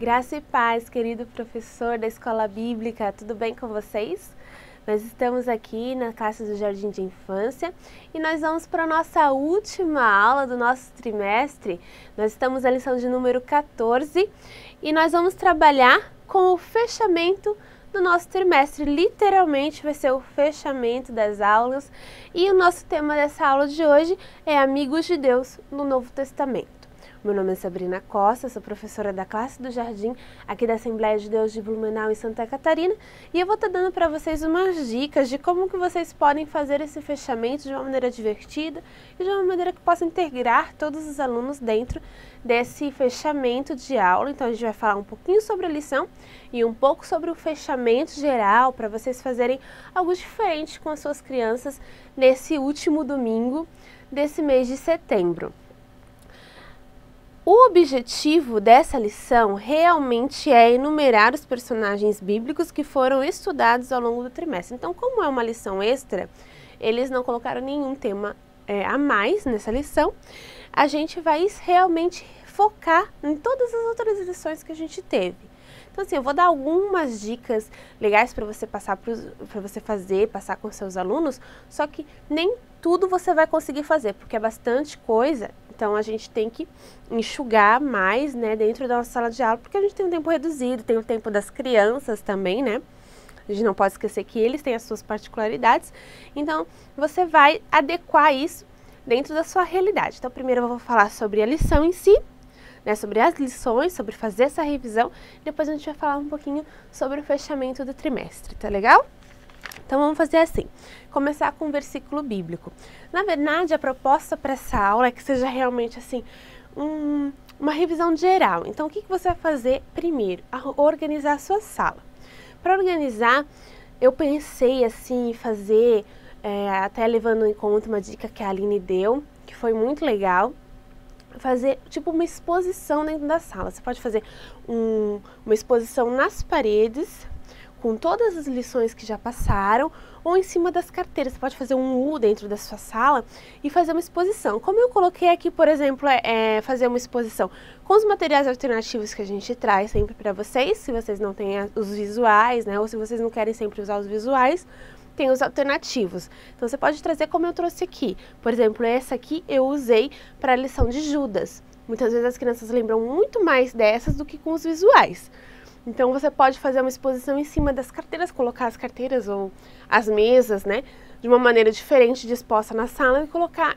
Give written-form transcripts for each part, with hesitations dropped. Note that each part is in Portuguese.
Graça e paz, querido professor da Escola Bíblica, tudo bem com vocês? Nós estamos aqui na classe do Jardim de Infância e nós vamos para a nossa última aula do nosso trimestre. Nós estamos na lição de número 14 e nós vamos trabalhar com o fechamento do nosso trimestre. Literalmente vai ser o fechamento das aulas e o nosso tema dessa aula de hoje é Amigos de Deus no Novo Testamento. Meu nome é Sabrina Costa, sou professora da classe do Jardim, aqui da Assembleia de Deus de Blumenau, em Santa Catarina, e eu vou estar dando para vocês umas dicas de como que vocês podem fazer esse fechamento de uma maneira divertida e de uma maneira que possa integrar todos os alunos dentro desse fechamento de aula. Então a gente vai falar um pouquinho sobre a lição e um pouco sobre o fechamento geral, para vocês fazerem algo diferente com as suas crianças nesse último domingo desse mês de setembro. O objetivo dessa lição realmente é enumerar os personagens bíblicos que foram estudados ao longo do trimestre. Então, como é uma lição extra, eles não colocaram nenhum tema a mais nessa lição. A gente vai realmente focar em todas as outras lições que a gente teve. Então, assim, eu vou dar algumas dicas legais para você passar passar com seus alunos, só que nem tudo você vai conseguir fazer, porque é bastante coisa. Então, a gente tem que enxugar mais, né, dentro da nossa sala de aula, porque a gente tem um tempo reduzido, tem o tempo das crianças também, né? A gente não pode esquecer que eles têm as suas particularidades. Então, você vai adequar isso dentro da sua realidade. Então, primeiro eu vou falar sobre a lição em si, né, sobre as lições, sobre fazer essa revisão. Depois a gente vai falar um pouquinho sobre o fechamento do trimestre, tá legal? Então vamos fazer assim, começar com um versículo bíblico. Na verdade, a proposta para essa aula é que seja realmente assim, uma revisão geral. Então o que você vai fazer primeiro? Organizar a sua sala. Para organizar, eu pensei assim em fazer, até levando em conta uma dica que a Aline deu, que foi muito legal, fazer tipo uma exposição dentro da sala. Você pode fazer uma exposição nas paredes, com todas as lições que já passaram, ou em cima das carteiras. Você pode fazer um U dentro da sua sala e fazer uma exposição. Como eu coloquei aqui, por exemplo, fazer uma exposição com os materiais alternativos que a gente traz sempre para vocês, se vocês não têm os visuais, né, ou se vocês não querem sempre usar os visuais, tem os alternativos. Então você pode trazer como eu trouxe aqui. Por exemplo, essa aqui eu usei para a lição de Judas. Muitas vezes as crianças lembram muito mais dessas do que com os visuais. Então você pode fazer uma exposição em cima das carteiras, colocar as carteiras ou as mesas, né, de uma maneira diferente disposta na sala e colocar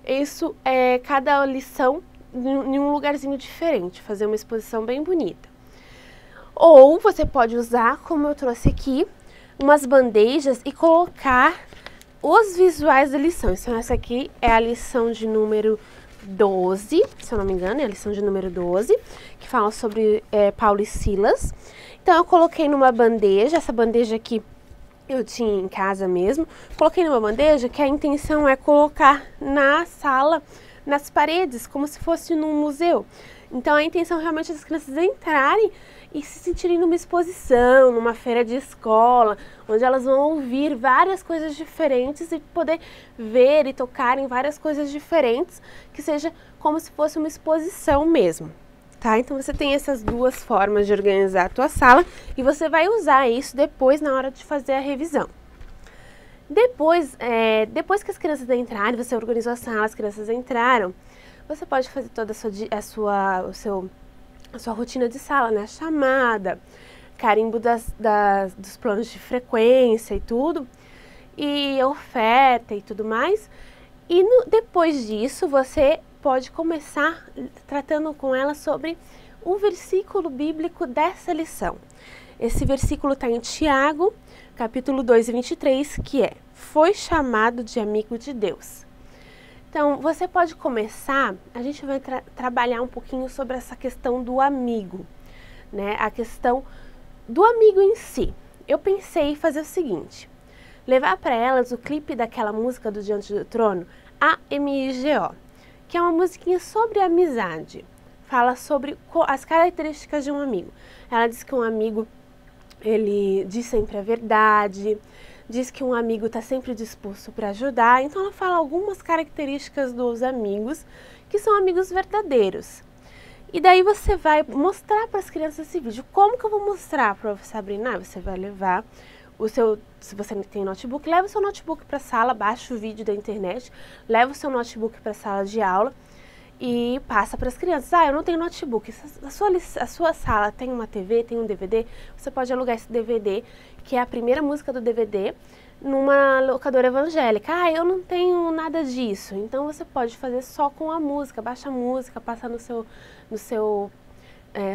isso, cada lição em um lugarzinho diferente, fazer uma exposição bem bonita. Ou você pode usar, como eu trouxe aqui, umas bandejas e colocar os visuais da lição. Então essa aqui é a lição de número 12, se eu não me engano, é a lição de número 12, que fala sobre Paulo e Silas. Então eu coloquei numa bandeja, essa bandeja aqui eu tinha em casa mesmo, coloquei numa bandeja que a intenção é colocar na sala, nas paredes, como se fosse num museu. Então a intenção realmente é as crianças entrarem e se sentirem numa exposição, numa feira de escola, onde elas vão ouvir várias coisas diferentes e poder ver e tocar em várias coisas diferentes, que seja como se fosse uma exposição mesmo, tá? Então você tem essas duas formas de organizar a tua sala e você vai usar isso depois na hora de fazer a revisão. Depois que as crianças entrarem, você organizou a sala, as crianças entraram, você pode fazer toda a sua rotina de sala, né? Chamada, carimbo dos planos de frequência e tudo, e oferta e tudo mais. E depois disso, você pode começar tratando com ela sobre o versículo bíblico dessa lição. Esse versículo está em Tiago, capítulo 2, 23, que é: foi chamado de amigo de Deus. Então, você pode começar, a gente vai trabalhar um pouquinho sobre essa questão do amigo, né? A questão do amigo em si. Eu pensei em fazer o seguinte, levar para elas o clipe daquela música do Diante do Trono, AMIGO, que é uma musiquinha sobre amizade. Fala sobre as características de um amigo. Ela diz que um amigo, ele diz sempre a verdade, diz que um amigo está sempre disposto para ajudar. Então ela fala algumas características dos amigos que são amigos verdadeiros. E daí você vai mostrar para as crianças esse vídeo. Como que eu vou mostrar, prof. Sabrina? Você vai levar o seu, se você tem notebook, leva o seu notebook para a sala, baixa o vídeo da internet, leva o seu notebook para a sala de aula e passa para as crianças. Eu não tenho notebook. A sua sala tem uma TV, tem um DVD, você pode alugar esse DVD, que é a primeira música do DVD, numa locadora evangélica. Eu não tenho nada disso. Então você pode fazer só com a música, baixa a música, passa no seu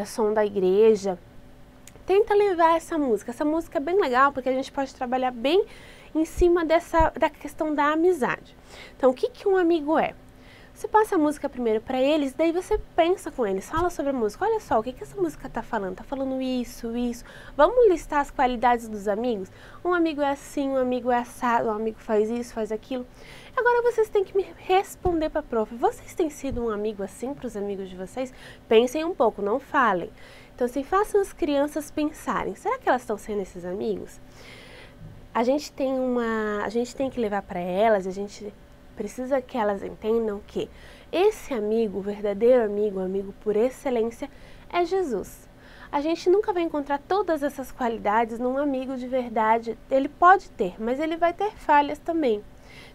som da igreja. Tenta levar essa música. Essa música é bem legal porque a gente pode trabalhar bem em cima da questão da amizade. Então, o que um amigo é? Você passa a música primeiro para eles, daí você pensa com eles, fala sobre a música. Olha só, o que essa música tá falando? Tá falando isso, isso. Vamos listar as qualidades dos amigos? Um amigo é assim, um amigo é assado, um amigo faz isso, faz aquilo. Agora vocês têm que me responder para a prof. Vocês têm sido um amigo assim para os amigos de vocês? Pensem um pouco, não falem. Então, assim, façam as crianças pensarem. Será que elas estão sendo esses amigos? A gente tem que levar para elas, a gente precisa que elas entendam que esse amigo, o verdadeiro amigo, o amigo por excelência, é Jesus. A gente nunca vai encontrar todas essas qualidades num amigo de verdade. Ele pode ter, mas ele vai ter falhas também.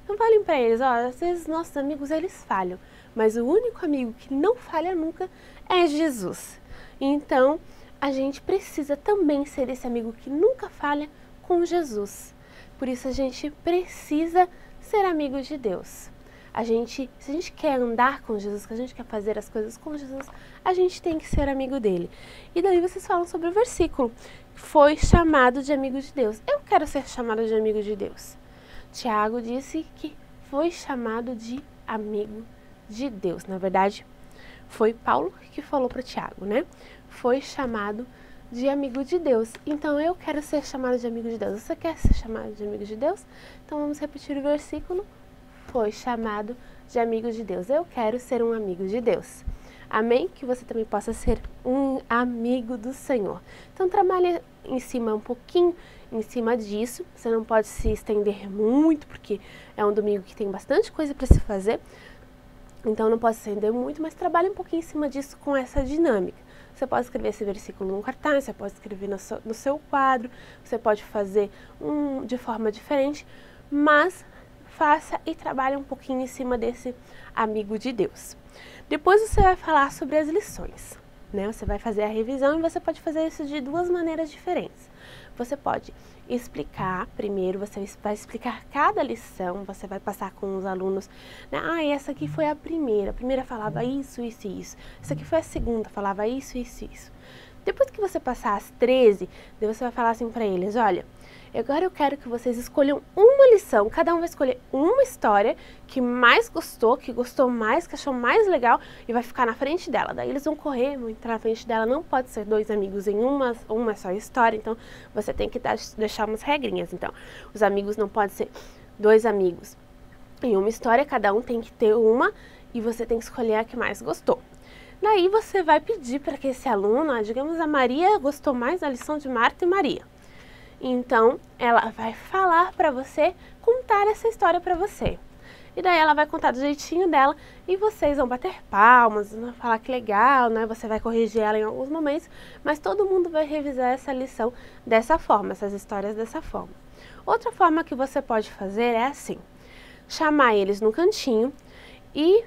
Então falem para eles, às vezes nossos amigos eles falham, mas o único amigo que não falha nunca é Jesus. Então a gente precisa também ser esse amigo que nunca falha com Jesus. Por isso a gente precisa ser amigo de Deus. Se a gente quer andar com Jesus, se a gente quer fazer as coisas com Jesus, a gente tem que ser amigo dele. E daí vocês falam sobre o versículo. Foi chamado de amigo de Deus. Eu quero ser chamado de amigo de Deus. Tiago disse que foi chamado de amigo de Deus. Na verdade, foi Paulo que falou para Tiago, né? Foi chamado de amigo de Deus. Então, eu quero ser chamado de amigo de Deus. Você quer ser chamado de amigo de Deus? Então, vamos repetir o versículo. Foi chamado de amigo de Deus. Eu quero ser um amigo de Deus. Amém? Que você também possa ser um amigo do Senhor. Então, trabalhe um pouquinho em cima disso. Você não pode se estender muito, porque é um domingo que tem bastante coisa para se fazer. Então, não pode se estender muito, mas trabalhe um pouquinho em cima disso com essa dinâmica. Você pode escrever esse versículo num cartaz, você pode escrever no seu quadro, você pode fazer de forma diferente, mas faça e trabalhe um pouquinho em cima desse amigo de Deus. Depois você vai falar sobre as lições, né? Você vai fazer a revisão e você pode fazer isso de duas maneiras diferentes. Você pode explicar primeiro, você vai explicar cada lição, você vai passar com os alunos, né? Essa aqui foi a primeira falava isso, isso e isso. Essa aqui foi a segunda, falava isso, isso e isso. Depois que você passar as 13, daí você vai falar assim para eles, olha, agora eu quero que vocês escolham uma lição, cada um vai escolher uma história que mais gostou, que gostou mais, que achou mais legal e vai ficar na frente dela. Daí eles vão correr, vão entrar na frente dela, não pode ser dois amigos em uma só história, então você tem que deixar umas regrinhas. Então, os amigos não podem ser dois amigos em uma história, cada um tem que ter uma e você tem que escolher a que mais gostou. Daí você vai pedir para que esse aluno, digamos a Maria gostou mais da lição de Marta e Maria. Então, ela vai falar para você, contar essa história para você. E daí ela vai contar do jeitinho dela e vocês vão bater palmas, vão falar que legal, né? Você vai corrigir ela em alguns momentos, mas todo mundo vai revisar essa lição dessa forma, essas histórias dessa forma. Outra forma que você pode fazer é assim, chamar eles no cantinho e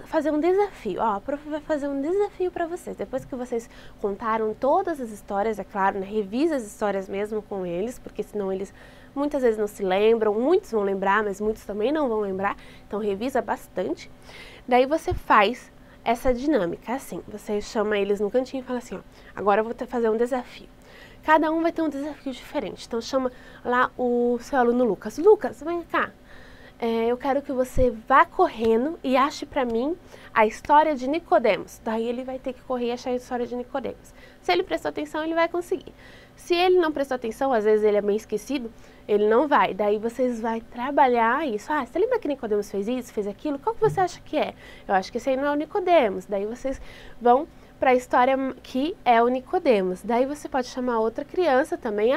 fazer um desafio. A prof vai fazer um desafio para vocês. Depois que vocês contaram todas as histórias, é claro, né? Revisa as histórias mesmo com eles, porque senão eles muitas vezes não se lembram, muitos vão lembrar, mas muitos também não vão lembrar, então revisa bastante. Daí você faz essa dinâmica, assim, você chama eles no cantinho e fala assim, agora eu vou fazer um desafio. Cada um vai ter um desafio diferente, então chama lá o seu aluno Lucas. Lucas, vem cá. Eu quero que você vá correndo e ache para mim a história de Nicodemos. Daí ele vai ter que correr e achar a história de Nicodemos. Se ele prestou atenção, ele vai conseguir. Se ele não prestou atenção, às vezes ele é meio esquecido, ele não vai. Daí vocês vão trabalhar isso. Você lembra que Nicodemos fez isso, fez aquilo? Qual que você acha que é? Eu acho que esse aí não é o Nicodemos. Daí vocês vão para a história que é o Nicodemos. Daí você pode chamar outra criança também.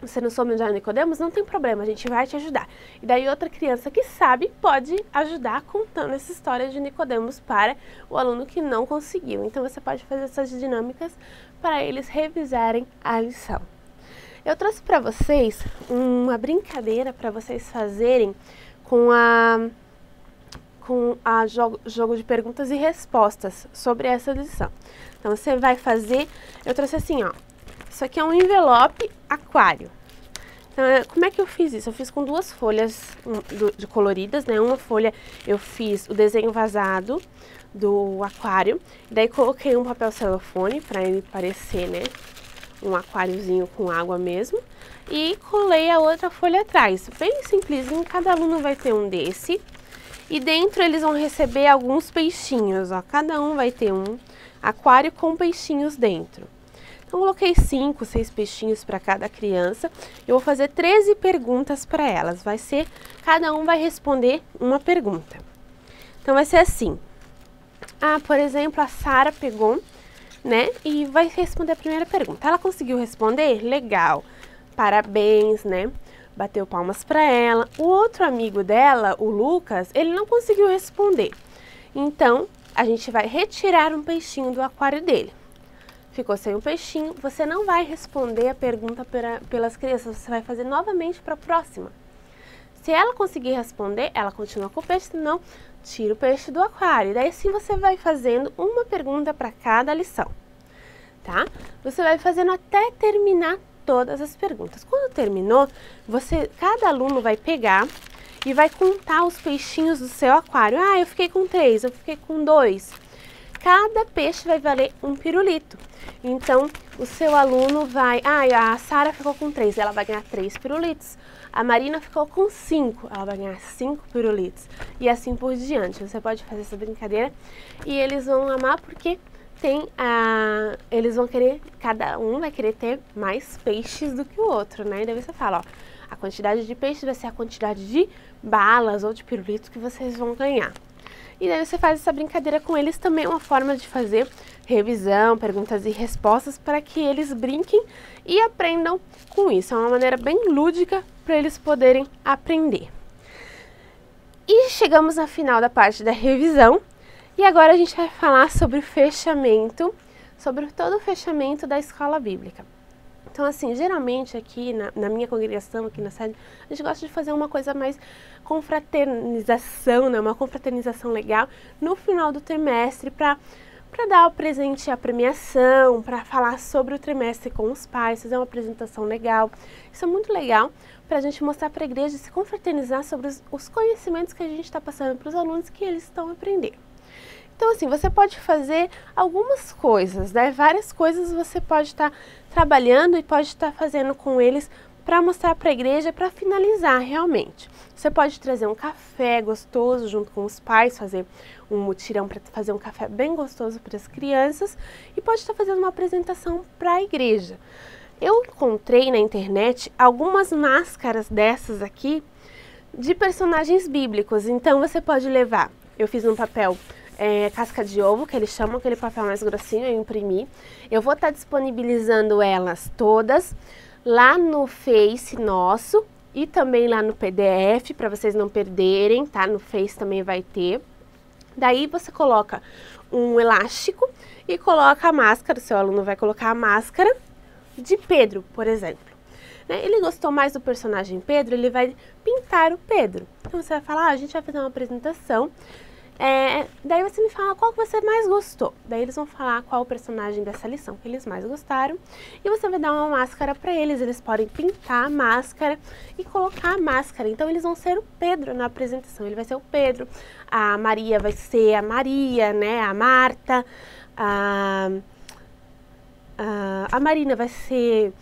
você não soube onde é Nicodemos, não tem problema, a gente vai te ajudar. E daí outra criança que sabe pode ajudar contando essa história de Nicodemos para o aluno que não conseguiu. Então você pode fazer essas dinâmicas para eles revisarem a lição. Eu trouxe para vocês uma brincadeira para vocês fazerem com a jogo de perguntas e respostas sobre essa lição. Então você vai fazer, eu trouxe assim, ó. Isso aqui é um envelope aquário. Então, como é que eu fiz isso? Eu fiz com duas folhas de coloridas, né? Uma folha eu fiz o desenho vazado do aquário. Daí coloquei um papel celofane para ele parecer, né? Um aquáriozinho com água mesmo. E colei a outra folha atrás. Bem simplesinho, cada aluno vai ter um desse. E dentro eles vão receber alguns peixinhos, ó. Cada um vai ter um aquário com peixinhos dentro. Então, coloquei 5, 6 peixinhos para cada criança. Eu vou fazer 13 perguntas para elas. Cada um vai responder uma pergunta. Então, vai ser assim. Por exemplo, a Sara pegou, né? E vai responder a primeira pergunta. Ela conseguiu responder? Legal. Parabéns, né? Bateu palmas para ela. O outro amigo dela, o Lucas, ele não conseguiu responder. Então, a gente vai retirar um peixinho do aquário dele. Ficou sem um peixinho, você não vai responder a pergunta pelas crianças, você vai fazer novamente para a próxima. Se ela conseguir responder, ela continua com o peixe, senão tira o peixe do aquário. Daí assim você vai fazendo uma pergunta para cada lição, tá? Você vai fazendo até terminar todas as perguntas. Quando terminou, cada aluno vai pegar e vai contar os peixinhos do seu aquário. Eu fiquei com 3, eu fiquei com 2. Cada peixe vai valer um pirulito. Então, o seu aluno vai... a Sara ficou com 3, ela vai ganhar 3 pirulitos. A Marina ficou com 5, ela vai ganhar 5 pirulitos. E assim por diante. Você pode fazer essa brincadeira e eles vão amar porque eles vão querer... Cada um vai querer ter mais peixes do que o outro, né? E daí você fala, ó, a quantidade de peixes vai ser a quantidade de balas ou de pirulitos que vocês vão ganhar. E daí você faz essa brincadeira com eles, também é uma forma de fazer revisão, perguntas e respostas para que eles brinquem e aprendam com isso. É uma maneira bem lúdica para eles poderem aprender. E chegamos ao final da parte da revisão e agora a gente vai falar sobre o fechamento, sobre todo o fechamento da escola bíblica. Então, assim, geralmente aqui na minha congregação, aqui na sede, a gente gosta de fazer uma coisa mais confraternização, né? Uma confraternização legal no final do trimestre para dar o presente à premiação, para falar sobre o trimestre com os pais, fazer uma apresentação legal. Isso é muito legal para a gente mostrar para a igreja e se confraternizar sobre os conhecimentos que a gente está passando para os alunos que eles estão aprendendo. Então, assim, você pode fazer algumas coisas, né? Várias coisas você pode estar trabalhando e pode estar fazendo com eles para mostrar para a igreja, para finalizar realmente. Você pode trazer um café gostoso junto com os pais, fazer um mutirão para fazer um café bem gostoso para as crianças e pode estar fazendo uma apresentação para a igreja. Eu encontrei na internet algumas máscaras dessas aqui de personagens bíblicos, então você pode levar. Eu fiz um papel casca de ovo, que eles chamam, aquele papel mais grossinho, eu imprimi. Eu vou estar disponibilizando elas todas lá no Face nosso e também lá no PDF, para vocês não perderem, tá? No Face também vai ter. Daí você coloca um elástico e coloca a máscara, o seu aluno vai colocar a máscara de Pedro, por exemplo. Ele gostou mais do personagem Pedro, ele vai pintar o Pedro. Então você vai falar, a gente vai fazer uma apresentação. Daí você me fala qual que você mais gostou. Daí eles vão falar qual o personagem dessa lição que eles mais gostaram. E você vai dar uma máscara para eles. Eles podem pintar a máscara e colocar a máscara. Então eles vão ser o Pedro na apresentação. Ele vai ser o Pedro. A Maria vai ser a Maria, né? A Marta. A Marina vai ser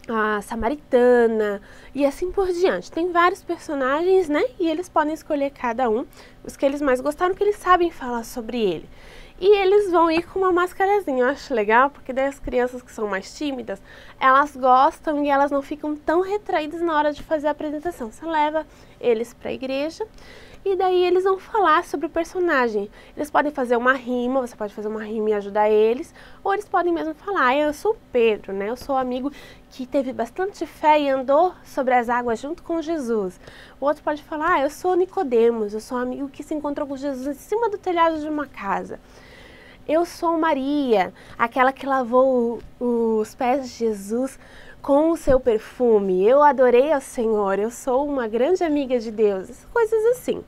a Samaritana e assim por diante. Tem vários personagens, né? E eles podem escolher cada um, os que eles mais gostaram, que eles sabem falar sobre ele. E eles vão ir com uma mascarazinha, eu acho legal, porque daí as crianças que são mais tímidas, elas gostam e elas não ficam tão retraídas na hora de fazer a apresentação. Você leva eles para a igreja e daí eles vão falar sobre o personagem. Eles podem fazer uma rima, você pode fazer uma rima e ajudar eles, ou eles podem mesmo falar, eu sou o Pedro, né? Eu sou o amigo que teve bastante fé e andou sobre as águas junto com Jesus. O outro pode falar, eu sou Nicodemos, eu sou o amigo que se encontrou com Jesus em cima do telhado de uma casa. Eu sou Maria, aquela que lavou os pés de Jesus com o seu perfume. Eu adorei ao Senhor, eu sou uma grande amiga de Deus. Coisas assim.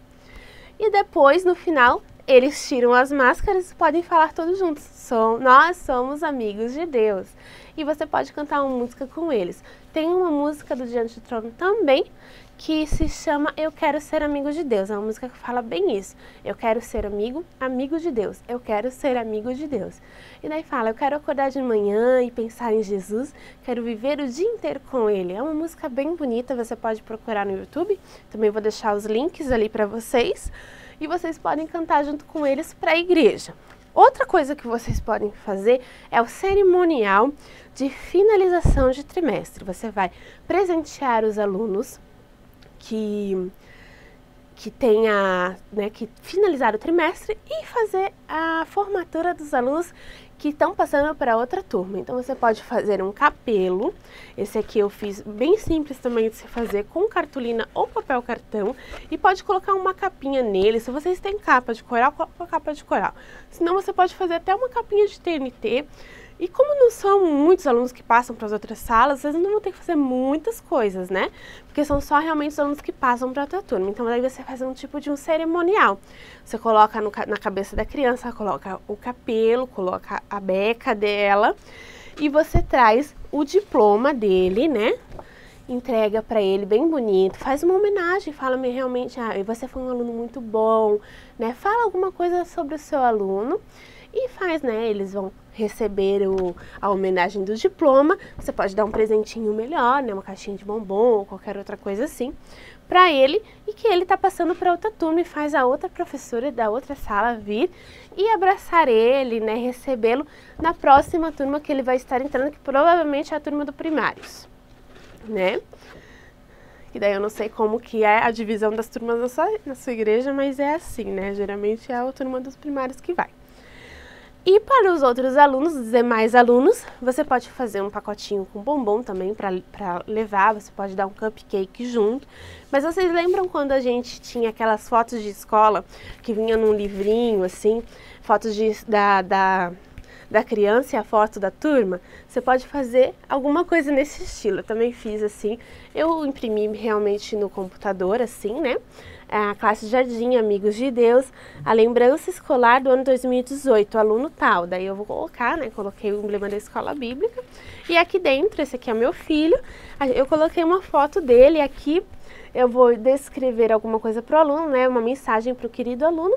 E depois, no final, eles tiram as máscaras e podem falar todos juntos. Nós somos amigos de Deus. E você pode cantar uma música com eles. Tem uma música do Diante do Trono também, que se chama Eu Quero Ser Amigo de Deus. É uma música que fala bem isso. Eu quero ser amigo de Deus. Eu quero ser amigo de Deus. E daí fala, eu quero acordar de manhã e pensar em Jesus. Quero viver o dia inteiro com Ele. É uma música bem bonita, você pode procurar no YouTube. Também vou deixar os links ali para vocês. E vocês podem cantar junto com eles para a igreja. Outra coisa que vocês podem fazer é o cerimonial de finalização de trimestre. Você vai presentear os alunos que finalizar o trimestre e fazer a formatura dos alunos que estão passando para outra turma. Então você pode fazer um capelo, esse aqui eu fiz bem simples também de se fazer, com cartolina ou papel cartão, e pode colocar uma capinha nele. Se vocês têm capa de coral, coloca uma capa de coral. Senão você pode fazer até uma capinha de TNT. E como não são muitos alunos que passam para as outras salas, vocês não vão ter que fazer muitas coisas, né? Porque são só realmente os alunos que passam para outra turma. Então, daí você faz um tipo de um cerimonial. Você coloca na cabeça da criança, coloca o capelo, coloca a beca dela e você traz o diploma dele, né? Entrega para ele bem bonito, faz uma homenagem, fala-me realmente, você foi um aluno muito bom, né? Fala alguma coisa sobre o seu aluno e faz, né? Eles vão receber a homenagem do diploma. Você pode dar um presentinho melhor, né? Uma caixinha de bombom ou qualquer outra coisa assim para ele, e que ele está passando para outra turma e faz a outra professora da outra sala vir e abraçar ele, né? Recebê-lo na próxima turma que ele vai estar entrando, que provavelmente é a turma do primários, né? E daí eu não sei como que é a divisão das turmas na sua igreja, mas é assim, né? Geralmente é a turma dos primários que vai. E para os outros alunos, os demais alunos, você pode fazer um pacotinho com bombom também para levar, você pode dar um cupcake junto. Mas vocês lembram quando a gente tinha aquelas fotos de escola que vinha num livrinho assim, fotos da criança e a foto da turma? Você pode fazer alguma coisa nesse estilo. Eu também fiz assim, eu imprimi realmente no computador assim, né? A classe Jardim, Amigos de Deus, a lembrança escolar do ano 2018, aluno tal. Daí eu vou colocar, né? Coloquei o emblema da escola bíblica. E aqui dentro, esse aqui é meu filho, eu coloquei uma foto dele. Aqui eu vou descrever alguma coisa para o aluno, né? Uma mensagem para o querido aluno.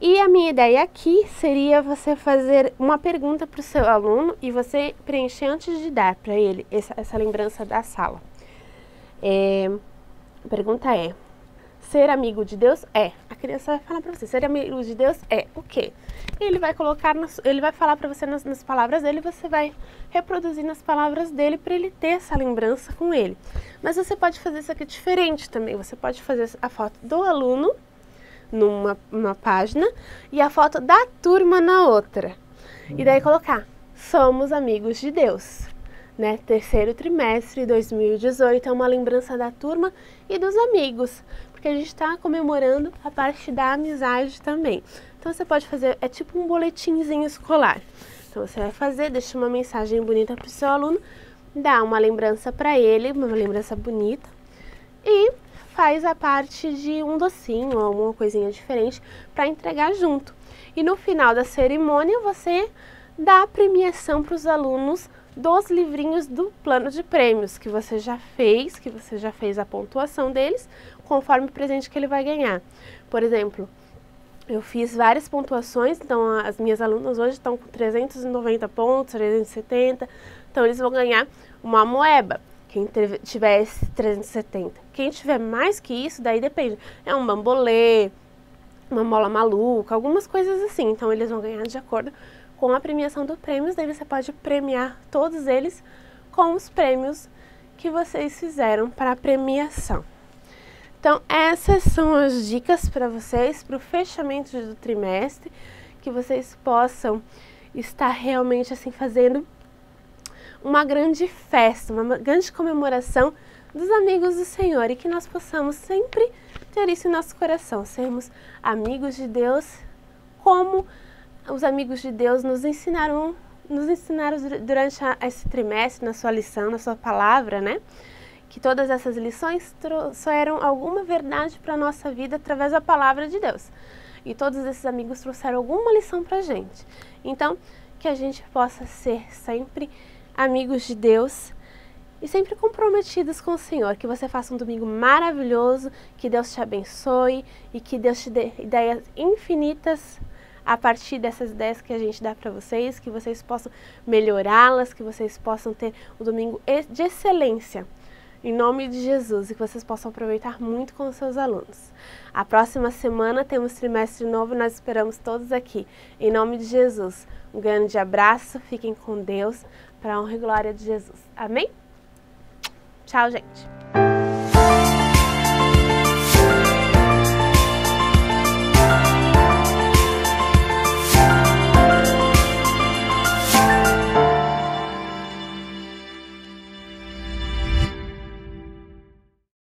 E a minha ideia aqui seria você fazer uma pergunta para o seu aluno e você preencher antes de dar para ele essa lembrança da sala. A pergunta é: ser amigo de Deus é? A criança vai falar para você, ser amigo de Deus é o quê? Ele vai colocar, ele vai falar para você nas palavras dele, você vai reproduzir nas palavras dele para ele ter essa lembrança com ele. Mas você pode fazer isso aqui diferente também. Você pode fazer a foto do aluno numa página e a foto da turma na outra. E daí colocar, somos amigos de Deus. Né? Terceiro trimestre 2018 é uma lembrança da turma e dos amigos, porque a gente está comemorando a parte da amizade também. Então você pode fazer, é tipo um boletinzinho escolar. Então você vai fazer, deixa uma mensagem bonita para o seu aluno, dá uma lembrança para ele, uma lembrança bonita, e faz a parte de um docinho ou alguma coisinha diferente para entregar junto. E no final da cerimônia você dá a premiação para os alunos dos livrinhos do plano de prêmios que você já fez a pontuação deles conforme o presente que ele vai ganhar. Por exemplo, eu fiz várias pontuações, então as minhas alunas hoje estão com 390 pontos, 370, então eles vão ganhar uma moeba. Quem tiver 370. Quem tiver mais que isso, daí depende. É um bambolê, uma mola maluca, algumas coisas assim. Então eles vão ganhar de acordo com a premiação dos prêmios. Daí você pode premiar todos eles com os prêmios que vocês fizeram para a premiação. Então, essas são as dicas para vocês, para o fechamento do trimestre, que vocês possam estar realmente assim fazendo uma grande festa, uma grande comemoração dos amigos do Senhor, e que nós possamos sempre ter isso em nosso coração, sermos amigos de Deus, como os amigos de Deus nos ensinaram durante esse trimestre, na sua lição, na sua palavra, né? Que todas essas lições trouxeram alguma verdade para a nossa vida através da palavra de Deus. E todos esses amigos trouxeram alguma lição para a gente. Então, que a gente possa ser sempre amigos de Deus e sempre comprometidos com o Senhor. Que você faça um domingo maravilhoso, que Deus te abençoe e que Deus te dê ideias infinitas a partir dessas ideias que a gente dá para vocês, que vocês possam melhorá-las, que vocês possam ter um domingo de excelência. Em nome de Jesus, e que vocês possam aproveitar muito com os seus alunos. A próxima semana temos trimestre novo, nós esperamos todos aqui. Em nome de Jesus, um grande abraço, fiquem com Deus, para a honra e glória de Jesus. Amém? Tchau, gente!